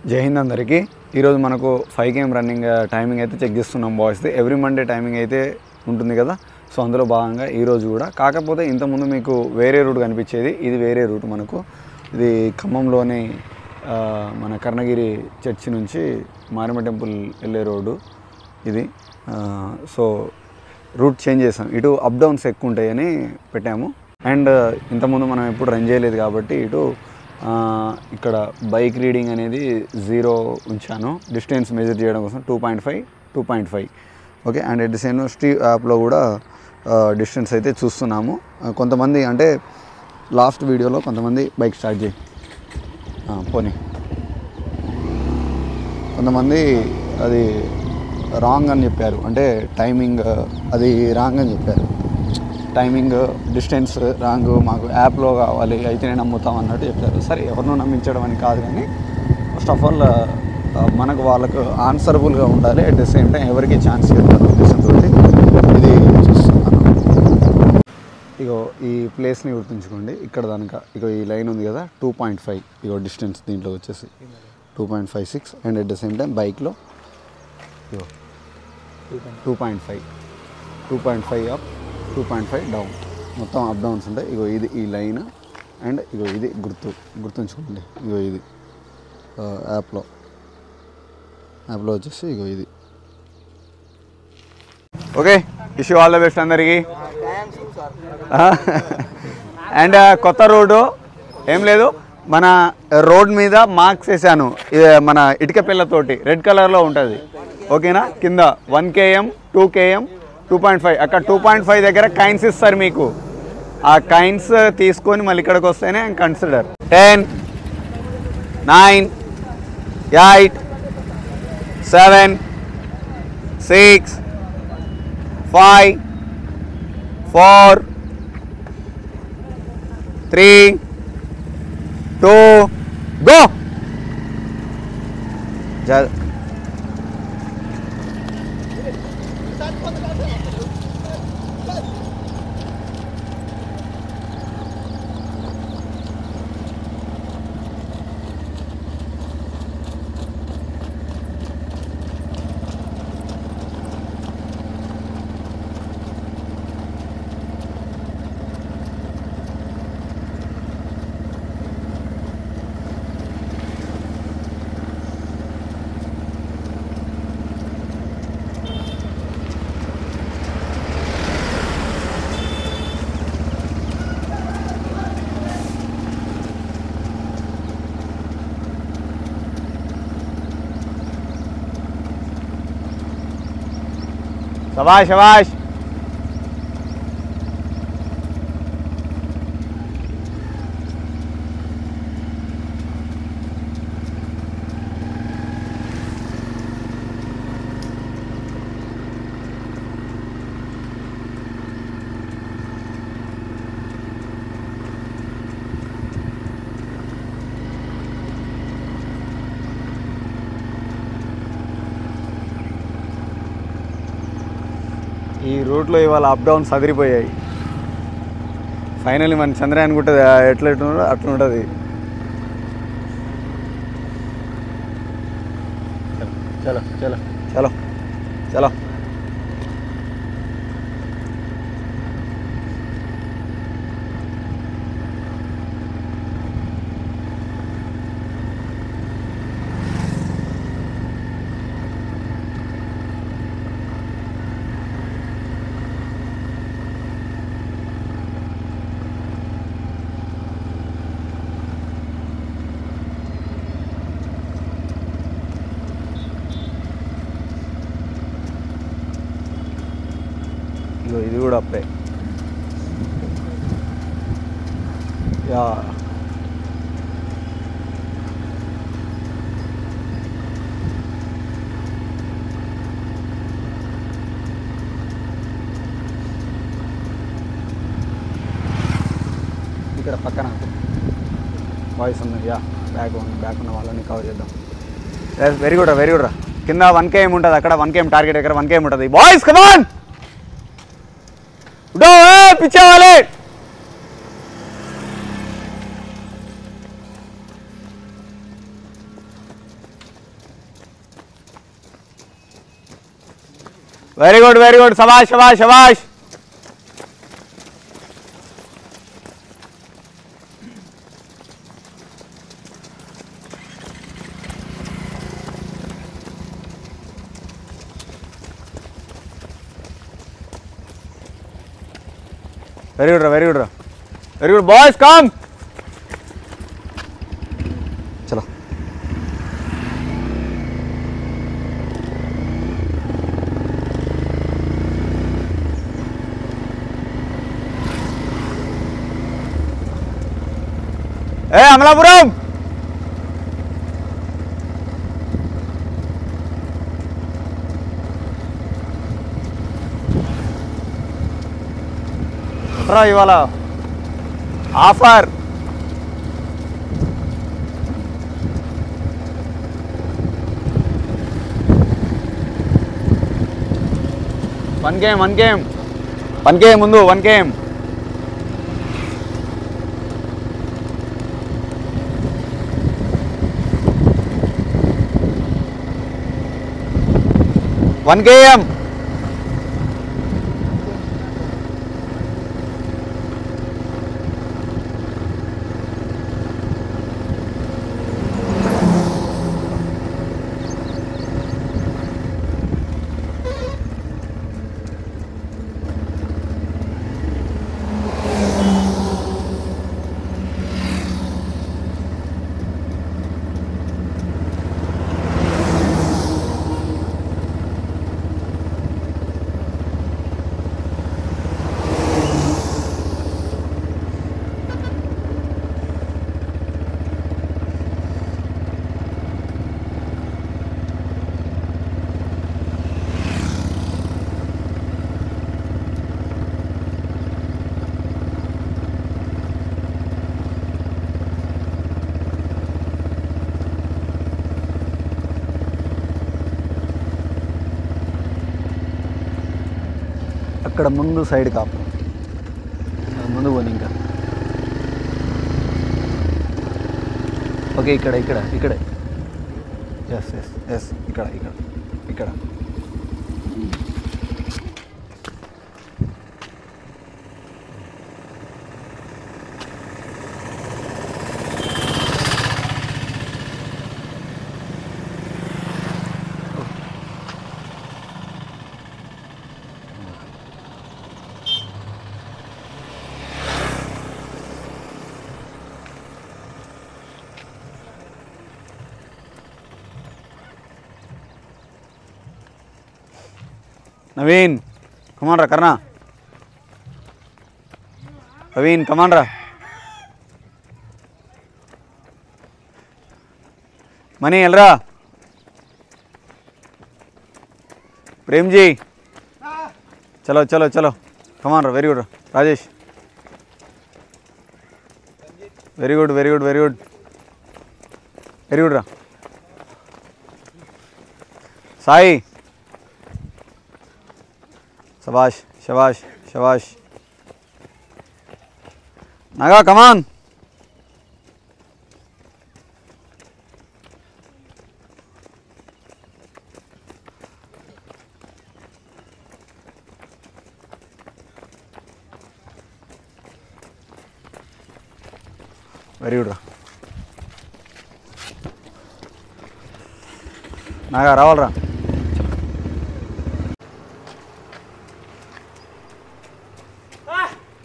జై హింద్ అందరికీ. ఈరోజు మనకు 5 km రన్నింగ్ టైమింగ్ అయితే చెక్ చేస్తున్నాం బాయ్స్ది. ఎవ్రీ మండే టైమింగ్ అయితే ఉంటుంది కదా, సో అందులో భాగంగా ఈరోజు కూడా. కాకపోతే ఇంతకుముందు మీకు వేరే రూట్ కనిపించేది, ఇది వేరే రూట్. మనకు ఇది ఖమ్మంలోని మన కర్ణగిరి చర్చి నుంచి మారమ్మ టెంపుల్ వెళ్ళే రోడ్డు ఇది. సో రూట్ చేంజ్ చేసాం, ఇటు అప్ డౌన్స్ ఎక్కువ ఉంటాయని పెట్టాము. అండ్ ఇంతకుముందు మనం ఎప్పుడు రన్ చేయలేదు కాబట్టి ఇటు ఇక్కడ బైక్ రీడింగ్ అనేది 0 ఉంచాను, డిస్టెన్స్ మెజర్ చేయడం కోసం 2.5 okay. And at the same street యాప్లో కూడా డిస్టెన్స్ అయితే చూస్తున్నాము. కొంతమంది అంటే లాస్ట్ వీడియోలో కొంతమంది బైక్ స్టార్ట్ చేయి పోనీ, కొంతమంది అది రాంగ్ అని చెప్పారు, అంటే టైమింగ్ అది రాంగ్ అని చెప్పారు. టైమింగ్ డిస్టెన్స్ రాంగ్, మాకు యాప్లో కావాలి అయితేనే నమ్ముతాం అన్నట్టు చెప్పారు. సరే, ఎవరినో నమ్మించడం అని కాదు, కానీ ఫస్ట్ ఆఫ్ ఆల్ మనకు వాళ్ళకు ఆన్సరబుల్గా ఉండాలి. అట్ ద సేమ్ టైం ఎవరికి ఛాన్స్ ఇవ్వాలి ఉద్దేశంతో ఇది చూస్తున్నాను. ఇగో ఈ ప్లేస్ని గుర్తుంచుకోండి. ఇక్కడ దానిక ఇగో ఈ లైన్ ఉంది కదా 2.5, ఇగో డిస్టెన్స్ దీంట్లో వచ్చేసి 2.56. And at the same time బైక్లో ఇగో 2.5 అప్, 2.5 డౌన్, మొత్తం అప్ డౌన్స్ ఉంటాయి. ఇగో ఇది ఈ లైన్, అండ్ ఇగో ఇది గుర్తుంచుకోండి. ఇగో ఇది యాప్లో వచ్చేసి ఇగో ఇది. Okay, wish you all the best అందరికీ. అండ్ కొత్త రోడ్డు ఏం లేదు, మన రోడ్ మీద మార్క్స్ వేసాను, మన ఇటుక పిల్లతోటి రెడ్ కలర్లో ఉంటుంది ఓకేనా. కింద 1 km 2 km 2.5, అక్కడ 2.5 దగ్గర కైన్స్ ఇస్తారు మీకు. ఆ కైన్స్ తీసుకొని మళ్ళీ ఇక్కడికి వస్తేనే కన్సిడర్. 10 9 8 7 6 5 4 3 2 go. శభాష్ శభాష్. ఈ రూట్లో ఇవాళ అప్ డౌన్స్ అదిరిపోయాయి. ఫైనల్లీ మన చంద్రయాన్ ఉంటుంది ఎట్లా అట్లా ఉంటుంది. చలో చలో చలో చలో. ఇది కూడా అప్పే. యా ఇక్కడ పక్కన వాయిస్ ఉంది. యా బ్యాక్ ఉన్న వాళ్ళని కవర్ చేద్దాం. వెరీ గుడ్ రా. కింద 1 km ఉంటుంది, అక్కడ 1 km టార్గెట్ దగ్గర 1 km ఉంటుంది. బాయ్స్ కమాన్ पीछे वाले వెరీ గుడ్ వెరీ గుడ్ శభాష్ శభాష్ శభాష్. వెరీ గుడ్ రా వెరీ గుడ్ రా వెరీ గుడ్ బాయ్స్ కమ్. చలో ఏ అమలాపురం ఇవాళ ఆఫర్. వన్ కేమ్ ముందు 1 KM. అక్కడ ముందు సైడ్ కాపు ముందు పోనీ ఇంకా. ఓకే ఇక్కడ ఎస్ ఎస్ ఎస్ ఇక్కడ నవీన్ కమాన్ రా కర్ణ. నవీన్ కమాన్ రా. మనీ ఎల్రా. ప్రేమ్జీ చలో చలో చలో కమాన్ రా. వెరీ గుడ్ రా Rajesh. Very good very good very good very good రా సాయి. శబాష్ శబాష్ శబాష్. నాగా కమాన్. వెరీ గుడ్ రా నాగా రావాలరా.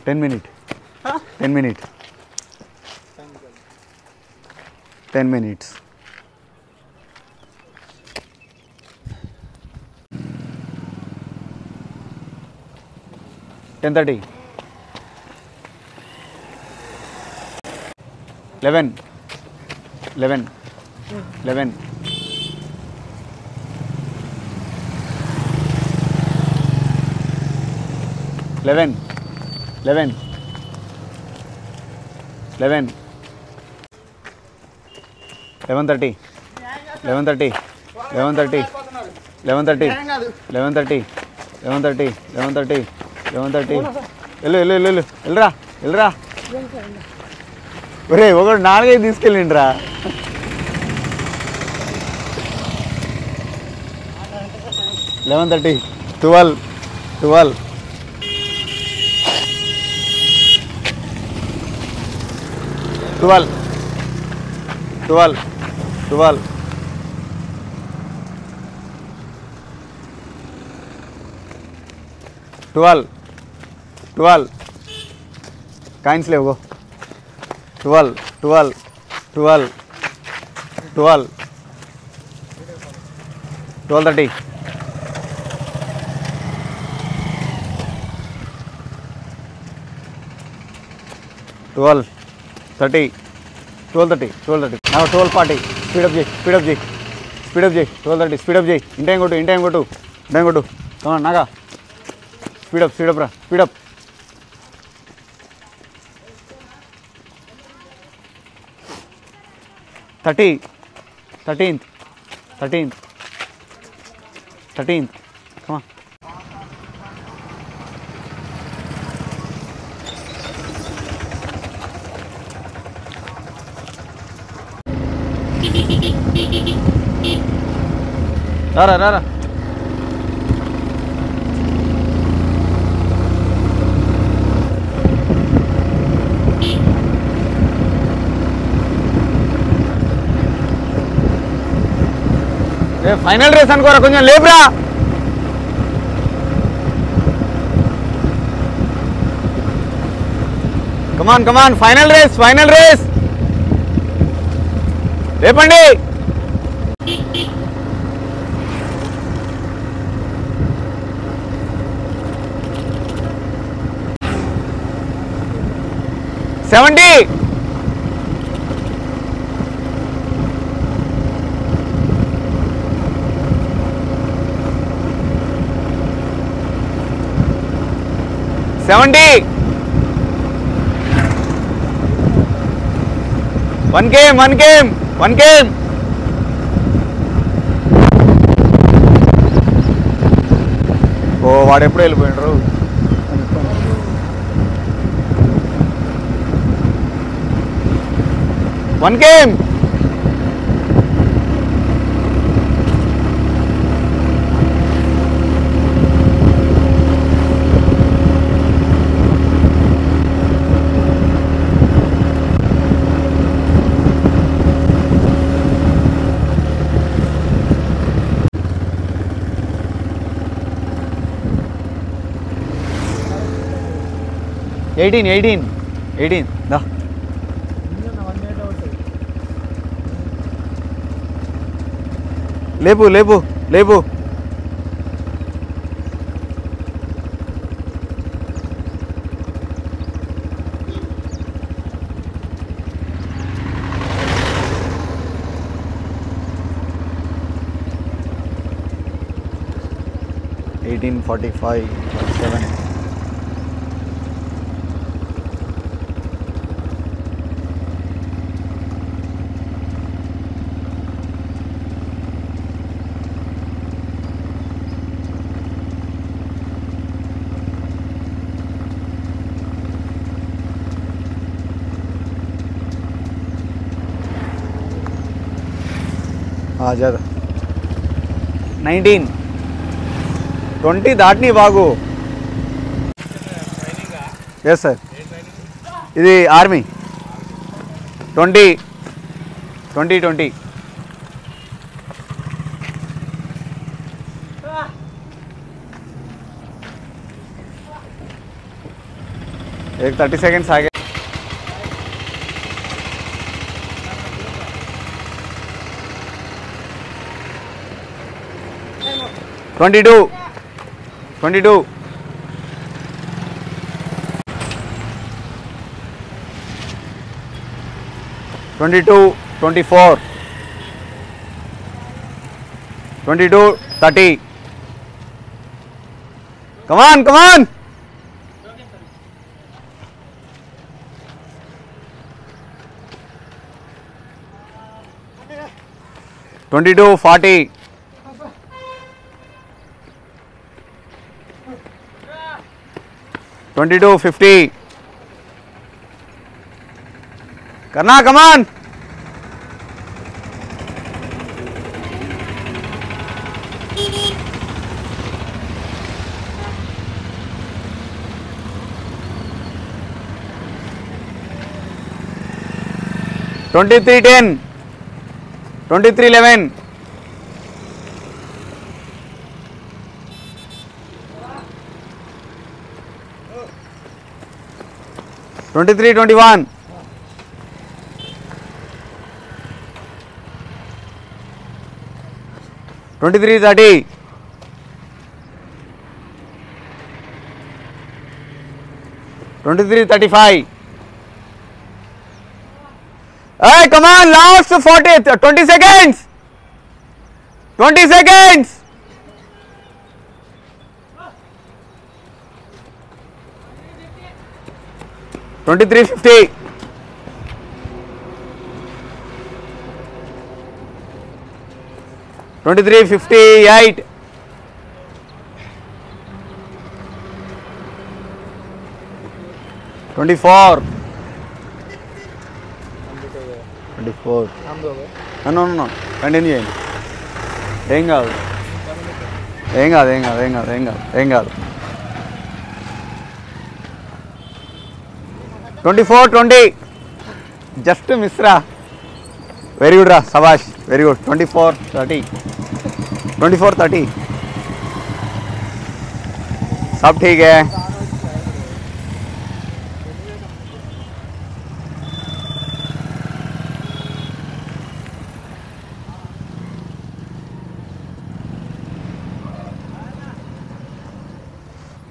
10 minutes. 10 minutes. 10 minutes. $10:30. 11. 11. 11. 11. 11. 11. 11:30. 11:30. 11:30. 11:30. 11:30. 11:30. 11:30. 11:30. వెళ్ళరా ఒరే ఒకడు 4-5 తీసుకెళ్ళిండ్రా. 11:30, 12, 12, 12, 12, 12, 12, 12. Coins levo. 12, 12, 12, 12, 12:30. 12:30, 12:30, 12:30. Now 12:40. Speed up, Jay. Speed up, Jay. Speed up, Jay. 12:30. Speed up, Jay. In time, go to. In time, go to. Time, go to. Come on, Naga. Speed up, bro. Speed up. Thirteenth. 13th. Come on. Rara. Final race అనుకోరా, కొంచెం లేపురా. కమాన్ final race లేపండి. $70. One game. ఓ వాడు ఎప్పుడు వెళ్ళిపోయినారు. One game. $18. దా లేపు 18:45, 47. ज़्यादा 19, 20 దాటిని బాగు. ఎస్ సార్, ఇది ఆర్మీ. 20. एक 30 seconds आगे. 22. 22, 24, 22, 30. Come on. 22, 40. 22, 50. करना, कमान. 22, 23:10, 23:11, 23:21, 23:30, 23:35. Hey, come on, last 20 seconds. 20 seconds. 23:50. 23:58. 24. 24. No. Continue చేయండి. ఏం కాదు. 24:20. జస్ట్ మిస్ రా. వెరీ గుడ్ రా, సబాష్, వెరీ గుడ్. 24:30. 24:30. सब ठीक है.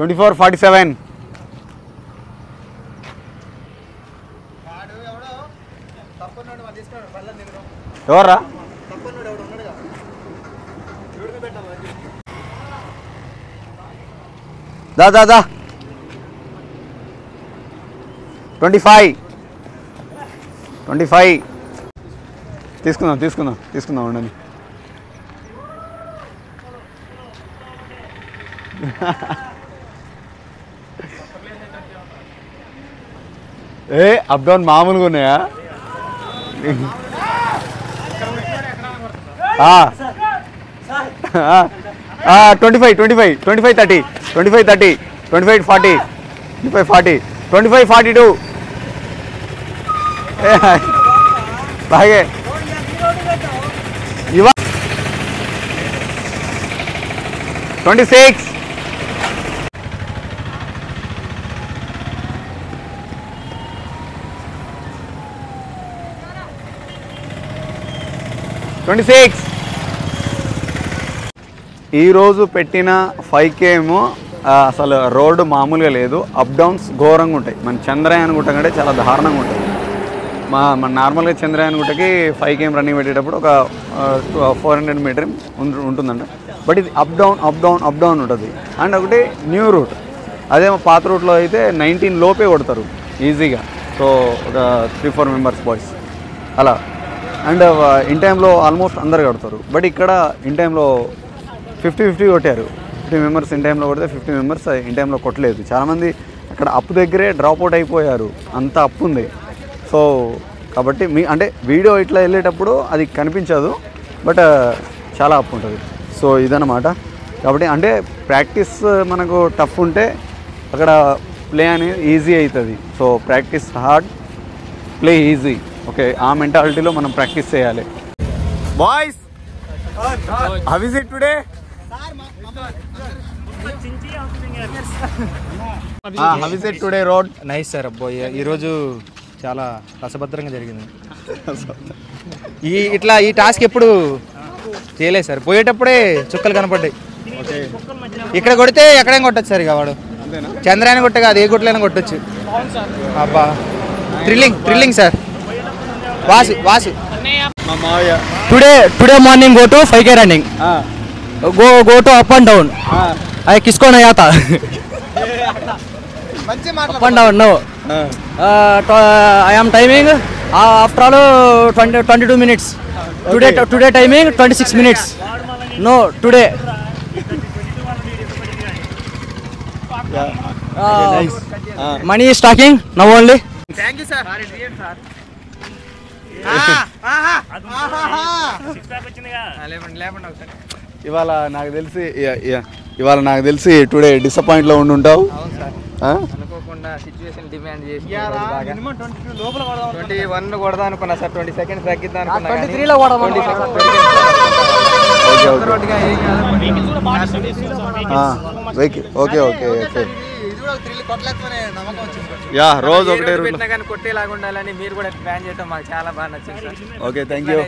$24.47. ఎవర్రా? దా 25. తీసుకుందాం ఉండండి. అప్ డౌన్ మామూలుగా ఉన్నాయా? 25, 30, 25:40, 25:42. బాగే ఇవా 26. 26. ఈరోజు పెట్టిన 5K ఏమో అసలు రోడ్డు మామూలుగా లేదు. అప్ డౌన్స్ ఘోరంగా ఉంటాయి. మన చంద్రయాన్ గుట్ట కంటే చాలా దారుణంగా ఉంటుంది. మన నార్మల్గా చంద్రయాన్ గుట్టకి 5K రన్నింగ్ పెట్టేటప్పుడు ఒక 400 మీటర్ ఉంటుందంట. బట్ ఇది అప్ డౌన్ ఉంటుంది. అండ్ ఒకటి న్యూ రూట్. అదేమో పాత రూట్లో అయితే 19 లోపే కొడతారు ఈజీగా. సో ఒక 3-4 మెంబర్స్ బాయ్స్ అలా. అండ్ ఇన్ టైంలో ఆల్మోస్ట్ అందరు కొడతారు. బట్ ఇక్కడ ఇన్ టైంలో 50-50 కొట్టారు. 50 మెంబర్స్ ఇన్ టైంలో కొడితే 50 మెంబర్స్ ఇన్ టైంలో కొట్టలేదు. చాలామంది అక్కడ అప్పు దగ్గరే డ్రాప్ అవుట్ అయిపోయారు. అంత అప్పు ఉంది. సో కాబట్టి అంటే వీడియో ఇట్లా వెళ్ళేటప్పుడు అది కనిపించదు, బట్ చాలా అప్పు ఉంటుంది. సో ఇదన్నమాట. కాబట్టి అంటే ప్రాక్టీస్ మనకు టఫ్ ఉంటే అక్కడ ప్లే అనేది ఈజీ అవుతుంది. So practice hard, play easy. Okay, ఆ మెంటాలిటీలో మనం ప్రాక్టీస్ చేయాలి. Boys, how is it today? How is it today road? Nice sir. అబ్బాయి ఈరోజు చాలా రసభద్రంగా జరిగింది. ఈ టాస్క్ ఎప్పుడు చేయలేదు సార్. పోయేటప్పుడే చుక్కలు కనపడ్డాయి. ఇక్కడ కొడితే ఎక్కడైనా కొట్టచ్చు సార్. ఇక వాడు చంద్రాయన కొట్ట కాదు, ఏ గుట్లైనా కొట్టచ్చు. అబ్బా thrilling sir. Vasu today morning go to 5K running. Go to up and down. किसको नहीं आता? Up and down, no. I am timing after all 22 minutes. Today timing 26 minutes. No, today. Nice. Money is talking now only. Thank you, sir. ఇవాళ నాకు తెలిసి today డిసప్పాయింట్లో ఉండుంటావు. అనుకోకుండా situation demand చేసి 21 కొడదాం అనుకున్నా సార్, 20 సెకండ్స్ తగ్గిద్దాం అనుకున్నా, 23లో ఓకే ఓకే ఓకే యా రోజు ఒకటే కొట్టేలాగా ఉండాలని మీరు కూడా ప్లాన్ చేయడం మాకు చాలా బాగా నచ్చింది సార్. Okay thank you.